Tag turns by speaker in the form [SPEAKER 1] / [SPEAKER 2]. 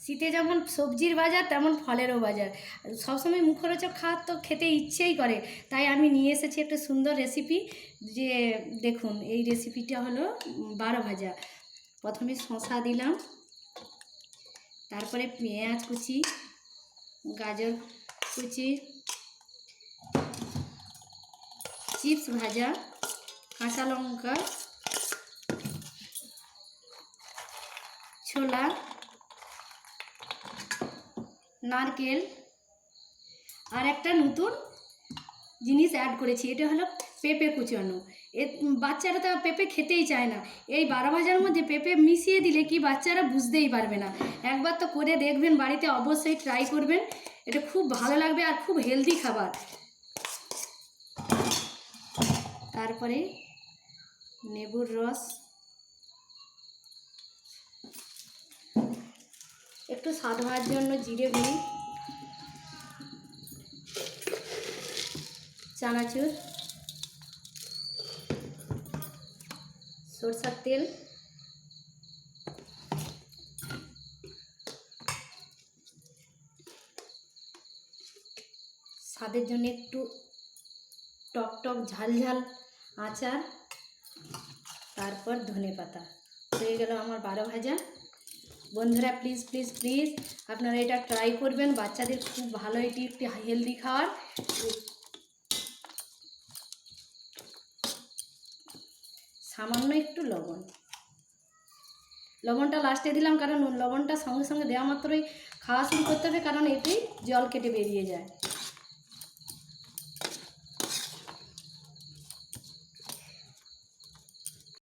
[SPEAKER 1] শীতে যেমন সবজির বাজার তেমন ফলেরও বাজার। সবসময় মুখরোচক খাবার তো খেতে ইচ্ছেই করে, তাই আমি নিয়ে এসেছি একটা সুন্দর রেসিপি। যে দেখুন, এই রেসিপিটা হলো বারো ভাজা। প্রথমে শসা দিলাম, তারপরে পেঁয়াজ কুচি, গাজর কুচি, চিপস ভাজা, কাঁচা লঙ্কা, ছোলা, নারকেল, আর একটা নতুন জিনিস অ্যাড করেছি, এটা হলো পেঁপে কুচানো। বাচ্চারা তো পেঁপে খেতেই চায় না, এই বারো ভাজার মধ্যে পেঁপে মিশিয়ে দিলে কি বাচ্চারা বুঝতেই পারবে না। একবার তো করে দেখবেন, বাড়িতে অবশ্যই ট্রাই করবেন, এটা খুব ভালো লাগবে আর খুব হেলদি খাবার। তারপরে লেবুর রস, একটু স্বাদ হওয়ার জন্য জিরে গুঁড়ি, চানাচুর, সরষের তেল, স্বাদের জন্য একটু টক টক ঝাল ঝাল আচার, তারপর ধনেপাতা। হয়ে গেল আমার বারো ভাজা। বন্ধুরা প্লিজ প্লিজ প্লিজ আপনারা এটা ট্রাই করবেন, বাচ্চাদের খুব ভালো, এটি একটি হেলদি খাবার। সামান্য একটু লবণটা লাস্টে দিলাম, কারণ লবণটা সঙ্গে সঙ্গে দেওয়া মাত্রই খাওয়া শুরু করতে হবে, কারণ এতেই জল কেটে বেরিয়ে যায়।